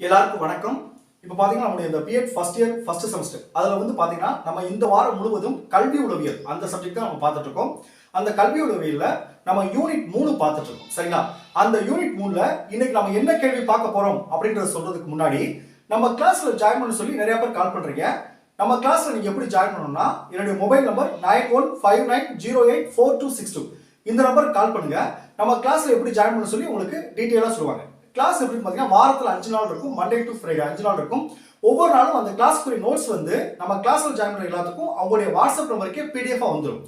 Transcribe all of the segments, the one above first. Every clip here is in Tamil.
எல்லாருக்கும் வணக்கம். இப்போ பாத்தீங்கன்னா நம்மளுடைய இந்த BEd first year first semester அதுல வந்து பாத்தீங்கன்னா நம்ம இந்த வாரம் முழுவதும் கல்வி உளவியல் அந்த சப்ஜெக்ட் தான் நம்ம பார்த்துட்டு இருக்கோம். அந்த கல்வி உளவியல்ல நம்ம யூனிட் 3 பார்த்துட்டு இருக்கோம். சரிங்களா? அந்த யூனிட் 3ல இன்னைக்கு நம்ம என்ன கேள்வி பார்க்க போறோம் அப்படின்றத சொல்றதுக்கு முன்னாடி நம்ம கிளாஸ்ல ஜாயின் பண்ண சொல்லி நிறைய பேர் கால் பண்றீங்க. நம்ம கிளாஸ்ல நீங்க எப்படி ஜாயின் பண்ணணும்னா என்னுடைய மொபைல் நம்பர் 9159084262 இந்த நம்பருக்கு கால் பண்ணுங்க. நம்ம கிளாஸ்ல எப்படி ஜாயின் பண்ண சொல்லி உங்களுக்கு டீடைலா சொல்லுவாங்க. கிளாஸ் எப்படி பாத்தீங்கன்னா வாரத்துல 5 நாள் இருக்கும். மண்டே டு ஃப்ரைடே 5 நாள் இருக்கும். ஒவ்வொரு நாளும் அந்த கிளாஸ்க்குரிய நோட்ஸ் வந்து நம்ம கிளாஸ்ல ஜாயின் பண்ற எல்லாத்துக்கும் அவங்களுடைய வாட்ஸ்அப் நம்பருக்கே பிடிஎஃபா வந்துடும்.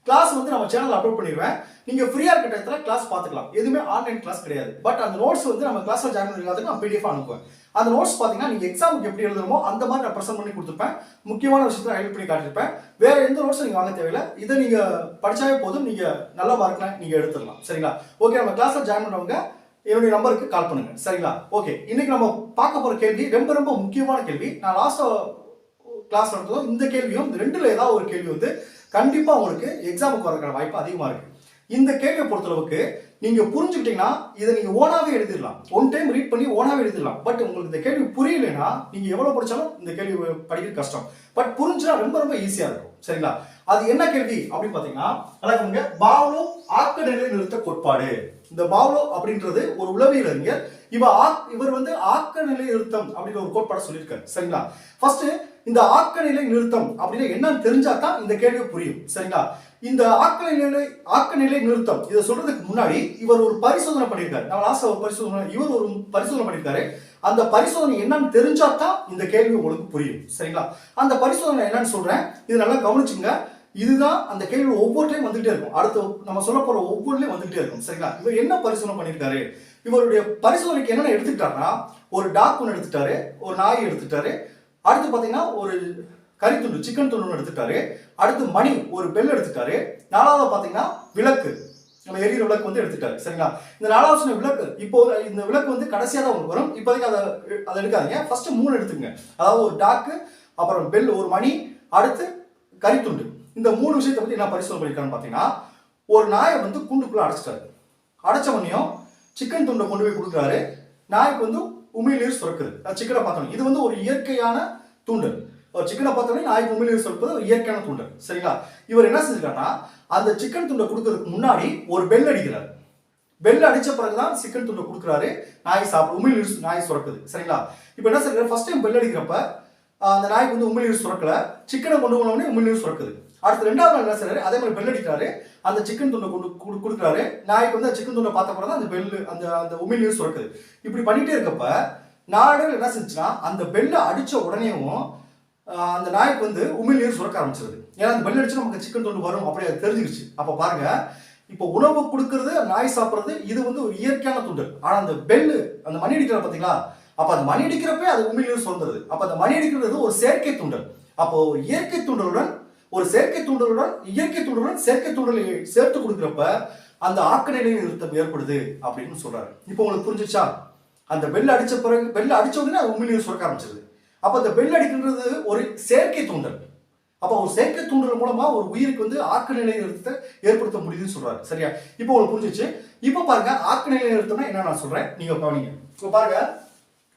கிளாஸ் வந்து நம்ம சேனல்ல அப்லோட் பண்ணிடுவேன். நீங்க ஃப்ரீயா இருக்க டயத்துல கிளாஸ் பார்த்துக்கலாம். எதுவுமே ஆன்லைன் கிளாஸ் கிடையாது. பட் அந்த நோட்ஸ் வந்து நம்ம கிளாஸ்ல ஜாயின் பண்ற எல்லாத்துக்கும் நான் பிடிஎஃபா அனுப்புவேன். அந்த நோட்ஸ் பாத்தீங்கன்னா நீங்க எக்ஸாமுக்கு எப்படி எழுதணுமோ அந்த மாதிரி நான் பிரசன்ட் பண்ணி கொடுத்துருப்பேன். முக்கியமான விஷயத்தை ஹைலைட் பண்ணி காட்டியிருப்பேன். வேற எந்த நோட்ஸும் நீங்க வாங்க தேவையில்லை. இதை நீங்க படிச்சாவே போதும். நீங்க நல்ல மார்க்ல நீங்க எடுத்துடலாம். சரிங்களா? ஓகே, நம்ம கிளாஸ்ல ஜாயின் பண்ணவங்க என்னுடைய நம்பருக்கு கால் பண்ணுங்க. சரிங்களா? ஓகே, இன்னைக்கு நம்ம பார்க்க போற கேள்வி ரொம்ப ரொம்ப முக்கியமான கேள்வி. நான் லாஸ்ட் கிளாஸ் நடந்ததும் இந்த கேள்வியும் இந்த ரெண்டுல ஏதாவது ஒரு கேள்வி வந்து கண்டிப்பா உங்களுக்கு எக்ஸாமுக்கு வரதுக்கான வாய்ப்பு அதிகமா இருக்கு. இந்த கேள்வியை பொறுத்தளவுக்கு நீங்க புரிஞ்சுக்கிட்டீங்கன்னா இதை நீங்க ஓனாவே எழுதிடலாம். ஒன் டைம் ரீட் பண்ணி ஓனாவே எழுதிடலாம். பட் உங்களுக்கு இந்த கேள்வி புரியலைன்னா நீங்க எவ்வளவு படிச்சாலும் இந்த கேள்வி படிக்கிறது கஷ்டம். பட் புரிஞ்சா ரொம்ப ரொம்ப ஈஸியா இருக்கும். சரிங்களா? அது என்ன கேள்வி அப்படின்னு பாத்தீங்கன்னா அழகுங்க பாவ்லோ ஆக்க நிலை நிறுத்த கோட்பாடு. இந்த பாவ்லோ அப்படின்றது ஒரு உளவியல் அறிஞர். இவர் வந்து ஆக்க நிலை நிறுத்தம் அப்படின்ற ஒரு கோட்பாடை சொல்லியிருக்காரு. சரிங்களா? ஃபர்ஸ்ட் இந்த ஆக்க நிலை நிறுத்தம் அப்படின்னா என்னன்னு தெரிஞ்சா தான் இந்த கேள்வி புரியும். சரிங்களா? இந்த ஆக்க நிலை நிறுத்தம் இதை சொல்றதுக்கு முன்னாடி இவர் ஒரு பரிசோதனை பண்ணியிருக்காரு. நம்ம லாஸ்ட் ஒரு பரிசோதனை இவர் ஒரு பரிசோதனை பண்ணியிருக்காரு. அந்த பரிசோதனை என்னன்னு தெரிஞ்சா தான் இந்த கேள்வி உங்களுக்கு புரியும். சரிங்களா? அந்த பரிசோதனை என்னன்னு சொல்றேன், இது நல்லா கவனிச்சுங்க. இதுதான் அந்த கேள்வி ஒவ்வொரு டைம் வந்துகிட்டே இருக்கும். அடுத்து நம்ம சொல்ல போற ஒவ்வொருலையும் வந்துகிட்டே இருக்கும். சரிங்களா? இவர் என்ன பரிசோதனை பண்ணியிருக்காரு, இவருடைய பரிசோதனைக்கு என்னென்ன எடுத்துக்கிட்டாருன்னா ஒரு டாக் ஒன்று எடுத்துட்டாரு, ஒரு நாய் எடுத்துட்டாரு, அடுத்து பாத்தீங்கன்னா ஒரு கறி துண்டு சிக்கன் துண்டு எடுத்துட்டாரு, அடுத்து மணி ஒரு பெல் எடுத்துட்டாரு, நாலாவது பாத்தீங்கன்னா விளக்கு நம்ம எரியிற விளக்கு வந்து எடுத்துட்டாரு. சரிங்களா? இந்த நாலாவது சொன்ன விளக்கு இப்போ இந்த விளக்கு வந்து கடைசியா தான் உங்களுக்கு வரும். இப்போதைக்கு அதை எடுக்காதீங்க. ஃபர்ஸ்ட் 3 எடுத்துங்க. அதாவது ஒரு டாக்கு, அப்புறம் பெல், ஒரு மணி, அடுத்து கறி துண்டு. இந்த 3 விஷயத்தை பத்தி என்ன பரிசோதனை பண்ணிருக்கான்னு பாத்தீங்கன்னா ஒரு நாயை வந்து கூண்டுக்குள்ள அடைச்சிட்டாரு. அடைச்ச உடனேயும் சிக்கன் துண்டை கொண்டு போய் கொடுக்குறாரு. நாய்க்கு வந்து உமிழ்நீர் சுரக்குது. சிக்கனை பார்த்தோம். இது வந்து ஒரு இயற்கையான தூண்டல். ஒரு சிக்கனை பார்த்தோன்னே நாய்க்கு உமிழ்நீர் சுரப்பது ஒரு இயற்கையான தூண்டல். சரிங்களா? இவர் என்ன செஞ்சிருக்காருன்னா அந்த சிக்கன் துண்டை கொடுக்கறதுக்கு முன்னாடி ஒரு பெல் அடிக்கிறார். பெல் அடிச்ச பிறகுதான் சிக்கன் துண்டை கொடுக்குறாரு. நாய் சாப்பிட உமிழ்நீர் நாய் சுரக்குது. சரிங்களா? இப்போ என்ன செய்யறாரு, ஃபர்ஸ்ட் டைம் பெல் அடிக்கிறப்ப அந்த நாய்க்கு வந்து உமிழ்நீர் சுரக்கல, சிக்கனை கொண்டு போனோடனே உமிழ்நீர் சுரக்குது. அடுத்து 2வது நாள் என்ன செய்யறாரு, அதே மாதிரி பெல் அடிக்கிறாரு, அந்த சிக்கன் துண்டை கொடுக்குறாரு. நாய்க்கு வந்து சிக்கன் துண்டை பார்த்த பிறகு அந்த பெல் அந்த உமிழ்நீர் சுரக்குது. இப்படி பண்ணிட்டே இருக்கப்ப நாடுகள் என்ன செஞ்சுன்னா அந்த பெல்லை அடிச்ச உடனேயும் அந்த நாய்க்கு வந்து உமிழ்நீர் சுரக்க ஆரம்பிச்சிருது. ஏன்னா அந்த பெல் அடிச்சு நமக்கு சிக்கன் துண்டு வரும் அப்படி அது தெரிஞ்சிருச்சு. அப்ப பாருங்க, இப்போ உணவு கொடுக்கறது நாய் சாப்பிட்றது இது வந்து ஒரு இயற்கையான தூண்டல். ஆனா அந்த பெல்லு அந்த மணி அடிக்கிற பாத்தீங்களா, அப்ப அந்த மணி அடிக்கிறப்ப அது உமிழ்நீர் சுரந்துருது. அப்ப அந்த மணி அடிக்கிறது ஒரு செயற்கை தூண்டல். அப்போ ஒரு இயற்கை தூண்டலுடன் செயற்கை தூண்டலை சேர்த்து கொடுக்குறப்ப அந்த ஆக்க நிலை நிறுத்தம் ஏற்படுது அப்படின்னு சொல்றாரு. இப்போ உங்களுக்கு புரிஞ்சிச்சா? அந்த பெல் அடிச்ச பிறகு பெல் அடிச்ச உடனே அது உமிழ்நீர் சுரக்க ஆரம்பிச்சிருது. அப்ப அந்த பெல் அடிக்கின்றது ஒரு செயற்கை தூண்டல். அப்ப ஒரு செயற்கை தூண்டல் மூலமா ஒரு உயிருக்கு வந்து ஆக்க நிலை நிறுத்தத்தை ஏற்படுத்த முடியுதுன்னு சொல்றாரு. சரியா? இப்போ உங்களுக்கு புரிஞ்சிச்சு. இப்போ பாருங்க, ஆக்க நிலை நிறுத்தம்னா என்ன நான் சொல்றேன், நீங்க கவனிங்க. இப்போ பாருங்க,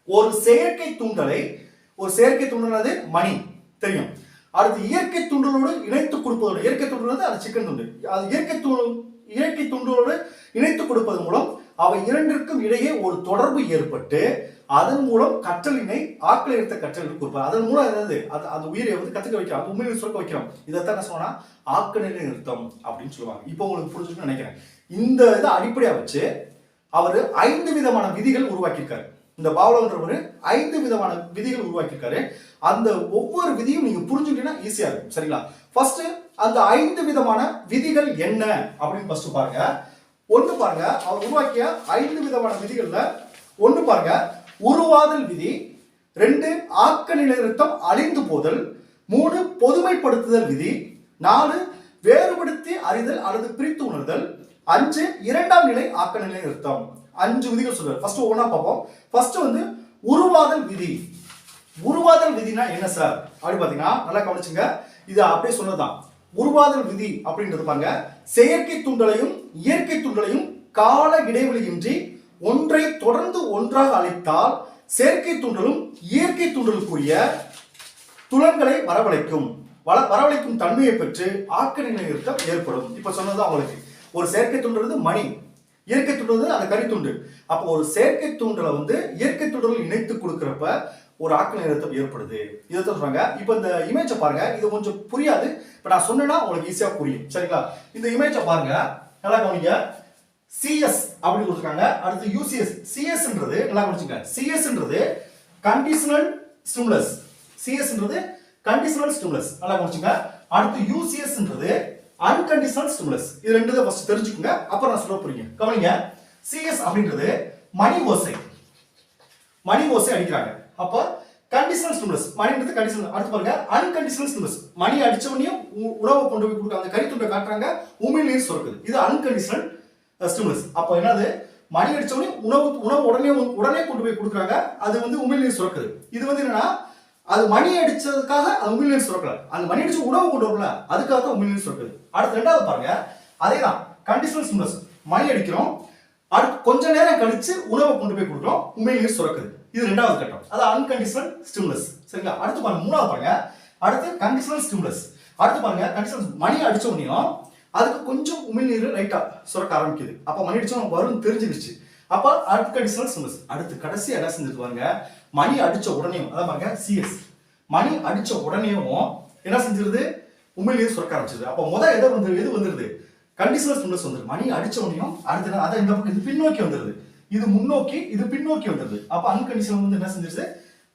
ஒரு செயற்கை தூண்டல் அது மணி தெரியும். அடுத்து இயற்கை தூண்டலோடு இணைத்து கொடுப்பதோடு இயற்கை தூண்டல் அது சிக்கன் துண்டு. அது இயற்கை தூண்டலோடு இணைத்து கொடுப்பதன் மூலம் அவை இரண்டிற்கும் இடையே ஒரு தொடர்பு ஏற்பட்டு அதன் மூலம் கற்றலினை ஆக்கலை எடுத்த கற்றலுக்கு கொடுப்பார். அதன் மூலம் என்னது, அந்த உயிரை வந்து கத்துக்க வைக்கிறோம், அது உண்மையை சுரக்க வைக்கிறோம். இதைத்தான் என்ன சொன்னா ஆக்க நிலை நிறுத்தம் அப்படின்னு சொல்லுவாங்க. இப்போ உங்களுக்கு புரிஞ்சுக்கணும்னு நினைக்கிறேன். இந்த இதை அடிப்படையா வச்சு அவர் 5 விதமான விதிகள் உருவாக்கியிருக்காரு. இந்த பாவ்லோன்றவர் 5 விதமான விதிகள் உருவாக்கியிருக்காரு. அந்த ஒவ்வொரு விதியும் நீங்க புரிஞ்சுக்கிட்டீங்கன்னா ஈஸியா இருக்கும். சரிங்களா? ஃபர்ஸ்ட் அந்த 5 விதமான விதிகள் என்ன அப்படின்னு ஃபர்ஸ்ட் பாருங்க. ஒன்று பாருங்க, அவர் உருவாக்கிய 5 விதமான விதிகள்ல ஒன்று பாருங்க, உருவாதல் விதி. 2 ஆக்க நிலை நிறுத்தம் அழிந்து போதல். 3 பொதுமைப்படுத்துதல் விதி. 4 வேறுபடுத்தி அறிதல் அல்லது பிரித்து உணர்தல். 5 2ஆம் நிலை ஆக்க நிலை நிறுத்தம். 5 விதிகள் சொல்றாரு. ஃபர்ஸ்ட் ஒவ்வொன்றா பார்ப்போம். ஃபர்ஸ்ட் வந்து உருவாதல் விதி. உருவாதல் விதினா என்ன சார் அப்படி பாத்தீங்கன்னா நல்லா கவனிச்சுங்க. இது அப்படியே சொன்னதுதான். உருவாதல் விதி அப்படின்றது பாருங்க, செயற்கை தூண்டலையும் இயற்கை தூண்டலையும் கால இடைவெளியின்றி ஒன்றை தொடர்ந்து ஒன்றாக அழைத்தால் செயற்கை தூண்டலும் இயற்கை தூண்டலுக்குரிய துலங்களை வரவழைக்கும் தன்மையை பெற்று ஆக்க நிலை நிறுத்தம் ஏற்படும். இப்ப சொன்னதுதான் உங்களுக்கு ஒரு செயற்கை தூண்டுறது மணி, இயற்கை தூண்டுறது அந்த கரித்துண்டு. அப்போ ஒரு செயற்கை தூண்டலை இயற்கை தூண்டல் இணைத்து கொடுக்கிறப்ப ஒரு ஆக்க நிறுத்தம் ஏற்படுது. இதை சொல்றாங்க. இப்ப இந்த இமேஜை பாருங்க, இது கொஞ்சம் புரியாது, இப்ப நான் சொன்னேன்னா உங்களுக்கு ஈஸியா புரியும். சரிங்களா? இந்த இமேஜை பாருங்க, நல்லா கவனிங்க. சிஎஸ் அப்படி கொடுத்துருக்காங்க. அடுத்து யூசிஎஸ். சிஎஸ்ன்றது நல்லா கவனிச்சுங்க, சிஎஸ்ன்றது கண்டிஷனல் ஸ்டிமுலஸ். சிஎஸ்ன்றது கண்டிஷனல் ஸ்டிமுலஸ், நல்லா கவனிச்சுங்க. அடுத்து யூசிஎஸ்ன்றது அன்கண்டிஷனல் ஸ்டிமுலஸ். இது ரெண்டு தான் ஃபர்ஸ்ட் தெரிஞ்சுக்கோங்க, அப்புறம் நான் சொல்ல புரியுங்க. கவனிங்க. சிஎஸ் அப்படின்றது மணி ஓசை அடிக்கிறாங்க. அப்போ கண்டிஷனல் ஸ்டிமுலஸ், மணின்றது கண்டிஷனல். அடுத்து பாருங்க அன்கண்டிஷனல் ஸ்டிமுலஸ், மணி அடிச்சவனையும் உணவு கொண்டு போய் கொடுக்குறாங்க, அந்த கரித்துண்டை காட்டுறாங்க, உமிழ்நீர் சுரக்குது. இது அன்கண்டிஷனல் ஸ்டிமுலஸ். அப்போ என்னது, மணி அடிச்சவனையும் உணவு உடனே கொண்டு போய் கொடுக்குறாங்க, அது உமிழ்நீர் சுரக்குது. இது என்னன்னா, அது மணி அடிச்சதுக்காக அது உமிழ்நீர் சுரக்கல, அந்த மணி அடிச்சு உணவு கொண்டு வரல, அதுக்காக தான் உமிழ்நீர் சுரக்குது. அடுத்து ரெண்டாவது பாருங்க, அதேதான் கண்டிஷனல் ஸ்டிமுலஸ், மணி அடிக்கிறோம், அடுத்து கொஞ்ச நேரம் கழிச்சு உணவை கொண்டு போய் கொடுக்குறோம், உமிழ்நீர் சுரக்குது. இது ரெண்டாவது கட்டம், அது அன்கண்டிஷனல் ஸ்டிமுலஸ். சரிங்களா? அடுத்து பாருங்க மூணாவது பாருங்க, அடுத்து கண்டிஷனல் ஸ்டிமுலஸ். அடுத்து பாருங்க கண்டிஷனல், மணி அடிச்ச உடனேயும் அதுக்கு கொஞ்சம் உமிழ்நீர் லைட்டா சுரக்க ஆரம்பிக்குது. அப்ப மணி அடிச்சவங்க வரும் தெரிஞ்சிருச்சு, அப்ப அன்கண்டிஷனல் ஸ்டிமுலஸ். அடுத்து கடைசி என்ன செஞ்சுட்டு பாருங்க, மணி அடிச்ச உடனேயும், அதான் பாருங்க சிஎஸ், மணி அடிச்ச உடனேயும் என்ன செஞ்சிருது, உமிழ்நீர் சுரக்க ஆரம்பிச்சிருது. அப்ப எது வந்துருது, கண்டிஷனல் ஸ்டிமுலஸ் வந்துருது. மணி அடிச்ச உடனேயும் அடுத்து அதான் இந்த பக்கம் இது பின்னோக்கி வந்துருது, இது முன்னோக்கி, இது பின்னோக்கி வந்துருது. அப்ப அன்கண்டிஷனல் என்ன செஞ்சிருச்சு,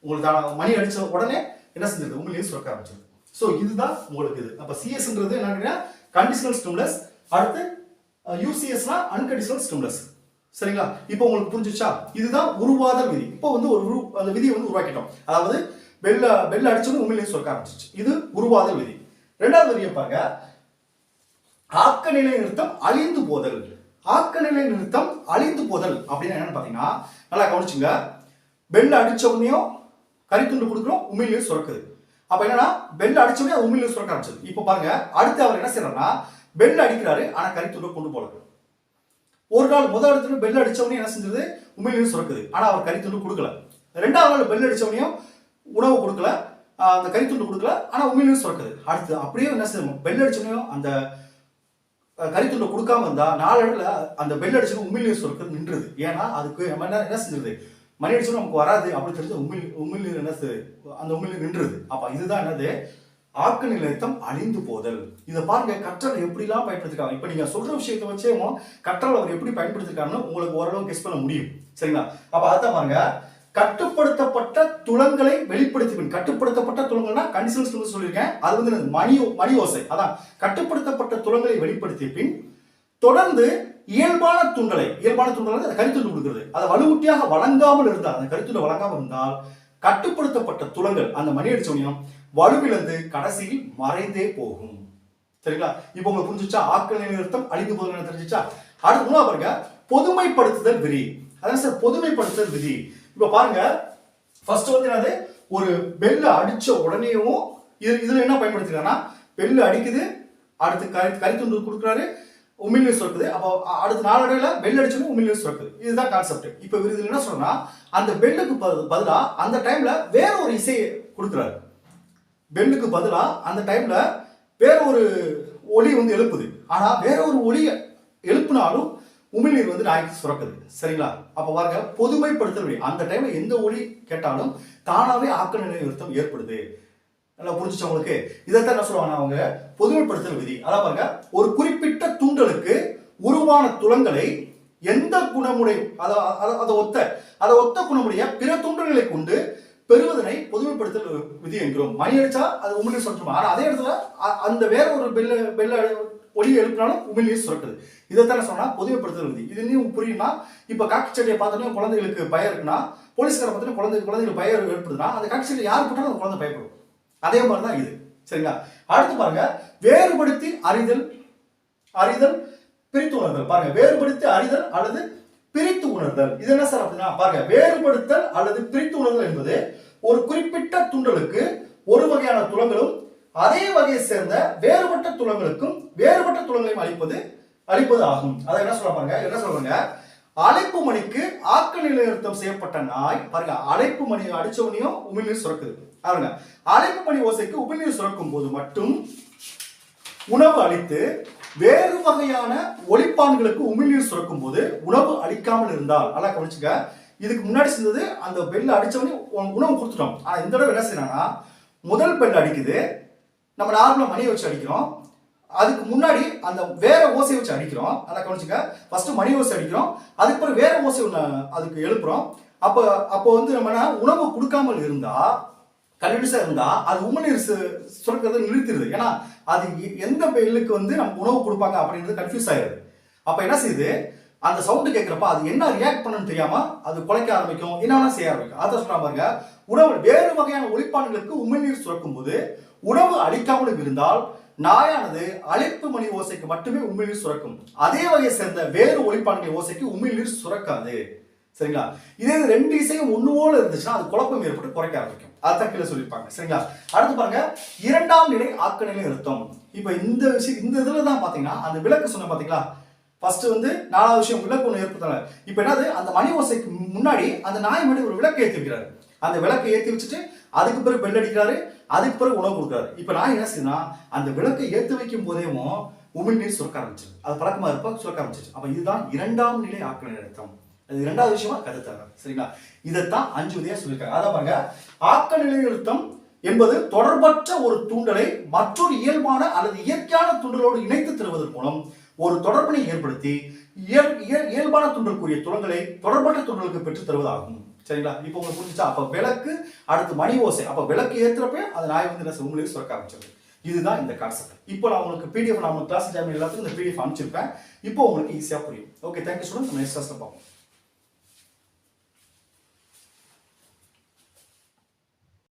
உங்களுக்கு மணி அடிச்ச உடனே என்ன செஞ்சிருது, உமிழ்நீர் சுரக்க ஆரம்பிச்சிருது. சோ இதுதான் உங்களுக்கு இது. அப்ப சிஎஸ்ன்றது என்ன, கண்டிஷனல் ஸ்டிமுலஸ். அடுத்து யூசிஎஸ்னா அன்கண்டிஷனல் ஸ்டிமுலஸ். சரிங்களா? இப்போ உங்களுக்கு புரிஞ்சுச்சா? இதுதான் உருவாதல் விதி. இப்போ அந்த விதியை உருவாக்கிட்டோம். அதாவது பெல்ல அடிச்சோன்னு உமிழ்நீர் சுரக்க ஆரம்பிச்சிச்சு. இது உருவாதல் விதி. ரெண்டாவது விதியை பாருங்க, ஆக்க நிலை நிறுத்தம் அழிந்து போதல். ஆக்க நிலை நிறுத்தம் அழிந்து போதல் அப்படின்னா என்னன்னு பாத்தீங்கன்னா, நல்லா கவனிச்சுங்க. பெல்ல அடிச்ச உடனேயும் கரித்துண்டு கொடுக்குறோம், உமிழ்நீர் சுரக்குது. அப்ப என்னன்னா, பெல் அடிச்ச உடனே உமிழ்நீர் சுரக்க ஆரம்பிச்சது. இப்போ பாருங்க, அடுத்து அவர் என்ன செய்யறாருன்னா, பெல் அடிக்கிறாரு, ஆனா கரித்துண்டு கொண்டு போல. ஒரு நாள் முதல் இடத்துல பெல் அடிச்சவனே என்ன செஞ்சது, உமிழ்நீர் சுரக்குது, ஆனா அவர் கரித்துண்டு கொடுக்கல. ரெண்டாவது நாள் பெல் அடிச்சவனையும் உணவு கொடுக்கல, அந்த கரித்துண்டு கொடுக்கல, ஆனா உமிழ்நீர் சுரக்குது. அடுத்து அப்படியே என்ன செய்யணும், பெல் அடிச்சவனையும் அந்த கரித்துண்டை கொடுக்காம இருந்தா நாளடைவில் அந்த பெல் அடிச்சவனும் உமிழ்நீர் சுரக்குது நின்றுது. ஏன்னா அதுக்கு என்ன செஞ்சது, மணி அடிச்சவனும் நமக்கு வராது அப்படின்னு தெரிஞ்சு உமிழ்நீர் என்ன அந்த உமிழ்நீர் நின்றுது. அப்ப இதுதான் என்னது, ஆக்க நிலைத்தம் அழிந்து போதல். இதை பாருங்க, கற்றல் எப்படிலாம் பயன்படுத்திருக்காங்க. இப்ப நீங்க சொல்ற விஷயத்தை வச்சே கற்றல் அவர் எப்படி பயன்படுத்திருக்காருன்னு உங்களுக்கு ஓரளவு கெஸ் பண்ண முடியும். சரிங்களா? அப்ப அதான் பாருங்க, கட்டுப்படுத்தப்பட்ட துலங்களை வெளிப்படுத்தி, கட்டுப்படுத்தப்பட்ட துலங்கள்னா கண்டிஷனல் ஸ்டிமுலஸ் சொல்லியிருக்கேன், அது மணி ஓசை. அதான் கட்டுப்படுத்தப்பட்ட துலங்களை வெளிப்படுத்திய பின் தொடர்ந்து இயல்பான தூண்டலை அந்த கரித்துண்டு கொடுக்கிறது, அதை வலுவூட்டியாக வழங்காமல் இருந்தால், அந்த கரித்துண்டை வழங்காமல் இருந்தால் கட்டுப்படுத்தப்பட்ட துலங்கள் அந்த மணி அடிச்சவனையும் வலுவிழந்து கடைசியில் மறைந்தே போகும். சரிங்களா? இப்போ உங்களுக்கு புரிஞ்சுச்சா, ஆக்க நிலை நிறுத்தம் அழிந்து போதல் தெரிஞ்சுச்சா? அடுத்து மூணாவது பாருங்க, பொதுமைப்படுத்துதல் விதி. அதான் சார் பொதுமைப்படுத்துதல் விதி. இப்ப பாருங்க, ஃபர்ஸ்ட் என்னது, ஒரு பெல் அடிச்ச உடனேயும் இதுல என்ன பயன்படுத்திருக்காங்கன்னா, பெல் அடிக்குது, அடுத்து கரித்துண்டு கொடுக்குறாரு, உமிழ்நீர் சுரக்குது. அப்போ அடுத்த நாளடைவுல பெல் அடிச்சோம், உமிழ்நீர் சுரக்குது. இதுதான் கான்செப்ட். இப்ப இதுல என்ன சொன்னா, அந்த பெல்லுக்கு பதிலா அந்த டைம்ல வேற ஒரு இசையை கொடுக்குறாரு. பெல்லுக்கு பதிலா அந்த டைம்ல வேற ஒரு ஒலி எழுப்புது. ஆனா வேற ஒரு ஒலி எழுப்புனாலும் உமிழ்நீர் நாய்க்கு சுரக்குது. சரிங்களா? அப்ப பாருங்க, பொதுமைப்படுத்தல் விதி. அந்த டைம்ல எந்த ஒலி கேட்டாலும் தானாவே ஆக்க நிலை நிறுத்தம் ஏற்படுது. நல்லா புரிஞ்சுச்சு உங்களுக்கு? இதைத்தான் என்ன சொல்லுவாங்க அவங்க, பொதுமைப்படுத்தல் விதி. அதான் பாருங்க, ஒரு குறிப்பிட்ட தூண்டலுக்கு உருவான துலங்களை எந்த குணமுடைய அதை ஒத்த குணமுடைய பிற தூண்டல்களை கொண்டு பெறுவதனை பொதுமைப்படுத்தல் விதி என்கிறோம். மணி அடிச்சா அது உமிழ்நீர் சுரக்கும், ஆனா அதே இடத்துல அந்த வேற ஒரு பெல்ல ஒலி எழுப்பினாலும் உமிழ்நீர் சுரக்குது. இதைத்தான சொன்னா பொதுமைப்படுத்தல் விதி. இது இன்னும் புரியும்னா, இப்ப காக்கி சட்டையை பார்த்தோன்னா குழந்தைகளுக்கு பயம் இருக்குன்னா, போலீஸ்கார பார்த்தோன்னா குழந்தைகளுக்கு பயம் ஏற்படுதுன்னா, அந்த காக்கி சட்டை யார் போட்டாலும் அந்த குழந்தை பயப்படும். அதே மாதிரிதான் இது. சரிங்களா? அடுத்து பாருங்க, வேறுபடுத்தி அறிதல் பிரித்து உணர்தல். பாருங்க, வேறுபடுத்தி அறிதல் அல்லது பிரித்து உணர்தல். இது என்ன சார் அப்படின்னா, பாருங்க, வேறுபடுத்தல் அல்லது பிரித்து உணர்தல் என்பது ஒரு குறிப்பிட்ட துண்டலுக்கு ஒரு வகையான துலங்களும் அதே வகையை சேர்ந்த வேறுபட்ட துலங்களுக்கும் வேறுபட்ட துலங்களையும் அளிப்பது ஆகும். அதை என்ன சொல்ல பாருங்க, என்ன சொல்றாங்க, அழைப்பு மணிக்கு ஆக்க நிலைநிறுத்தம் செய்யப்பட்ட நாய் பாருங்க, அழைப்பு மணி அடிச்சவனையும் உமிழ்நீர் சுரக்குது பாருங்க. அழைப்பு மணி ஓசைக்கு உமிழ்நீர் சுரக்கும் போது மட்டும் உணவு அளித்து வேறு வகையான ஒலிப்பான்களுக்கு உமிழ்நீர் சுரக்கும் போது உணவு அளிக்காமல் இருந்தால், நல்லா கவனிச்சுக்க. இதுக்கு முன்னாடி செஞ்சது அந்த பெல் அடிச்சவனே உணவு கொடுத்துட்டோம். ஆனா இந்த தடவை என்ன செய்யறாங்கன்னா, முதல் பெல் அடிக்குது, நம்ம நார்மலா மணியை வச்சு அடிக்கிறோம், அதுக்கு முன்னாடி அந்த வேற ஓசையை வச்சு அடிக்கிறோம். நல்லா கவனிச்சுக்க. ஃபர்ஸ்ட் மணி ஓசை அடிக்கிறோம், அதுக்கு பிறகு வேற ஓசை ஒன்று அதுக்கு எழுப்புறோம். அப்போ வந்து நம்ம உணவு கொடுக்காமல் இருந்தா, கண்டினியூஸா இருந்தா அது உமிழ்நீர் சுரக்கிறத நிறுத்திடுது. ஏன்னா அது எந்த பெல்லுக்கு வந்து நம்ம உணவு கொடுப்பாங்க அப்படின்றது கன்ஃபியூஸ் ஆயிடுது. அப்ப என்ன செய்யுது, அந்த சவுண்டு கேட்கிறப்ப அது என்ன ரியாக்ட் பண்ணணும்னு தெரியாம அது குலைக்க ஆரம்பிக்கும், என்ன செய்ய ஆரம்பிக்கும். அதை சொல்ற பாருங்க, உணவு வேறு வகையான ஒலிப்பான்களுக்கு உமிழ்நீர் சுரக்கும் போது உணவு அளிக்காமல் இருந்தால் நாயானது அழைப்பு மணி ஓசைக்கு மட்டுமே உமிழ்நீர் சுரக்கும். அதே வகையை சேர்ந்த வேறு ஒலிப்பான்கள் ஓசைக்கு உமிழ்நீர் சுரக்காது. சரிங்களா? இதே ரெண்டு இசையும் ஒண்ணு போல இருந்துச்சுன்னா அது குழப்பம் ஏற்பட்டு குறைக்க ஆரம்பிக்கும். அதான் கீழே சொல்லியிருப்பாங்க. சரிங்களா? அடுத்து பாருங்க, இரண்டாம் நிலை ஆக்க நிலை நிறுத்தம். இப்ப இந்த விஷயம் இந்த இதுல தான் பாத்தீங்கன்னா அந்த விளக்கு சொன்ன பாத்தீங்களா, ஃபர்ஸ்ட் வந்து நாலாவது விஷயம் விளக்கு ஒன்று ஏற்படுத்தல. இப்ப என்னது, அந்த மணி ஓசைக்கு முன்னாடி அந்த நாய் முன்னாடி ஒரு விளக்கு ஏற்றி வைக்கிறாரு. அந்த விளக்கை ஏற்றி வச்சுட்டு அதுக்கு பிறகு பெல் அடிக்கிறாரு, அதுக்கு பிறகு உணவு கொடுக்குறாரு. இப்ப நான் என்ன செய்யணும்னா, அந்த விளக்கை ஏற்றி வைக்கும் போதேவும் உமிழ்நீர் சுரக்க ஆரம்பிச்சிருக்கு. அது பழக்கமா இருப்ப சுரக்க ஆரம்பிச்சிச்சு. அப்ப இதுதான் இரண்டாம் நிலை ஆக்க நிலை நிறுத்தம். அது இரண்டாவது விஷயமா கருத்தாங்க. சரிங்களா? இதைத்தான் 5 விதையா சொல்லியிருக்காங்க. அதான் பாருங்க, ஆக்க நிலை நிறுத்தம் என்பது தொடர்பற்ற ஒரு தூண்டலை மற்றொரு இயல்பான அல்லது இயற்கையான தூண்டலோடு இணைத்து தருவதன் மூலம் ஒரு தொடர்பினை ஏற்படுத்தி இயல்பான தூண்டலுக்குரிய துலங்களை தொடர்பற்ற தூண்டலுக்கு பெற்று தருவதாகும். சரிங்களா? இப்போ உங்களுக்கு புரிஞ்சுச்சா? அப்ப விளக்கு அடுத்து மணி ஓசை, அப்ப விளக்கு ஏத்துறப்ப அந்த நாய் வந்து என்ன உமிழ்நீர் சுரக்க ஆரம்பிச்சது. இதுதான் இந்த கான்செப்ட். இப்போ நான் உங்களுக்கு பிடிஎஃப், நான் கிளாஸ் டைம் எல்லாத்துக்கும் இந்த பிடிஎஃப் அனுப்பிச்சிருப்பேன். இப்போ உங்களுக்கு ஈஸியா புரியும். Okay, thank you students. நம்ம நெக்ஸ்ட் கிளாஸ்ல பார்ப்போம்.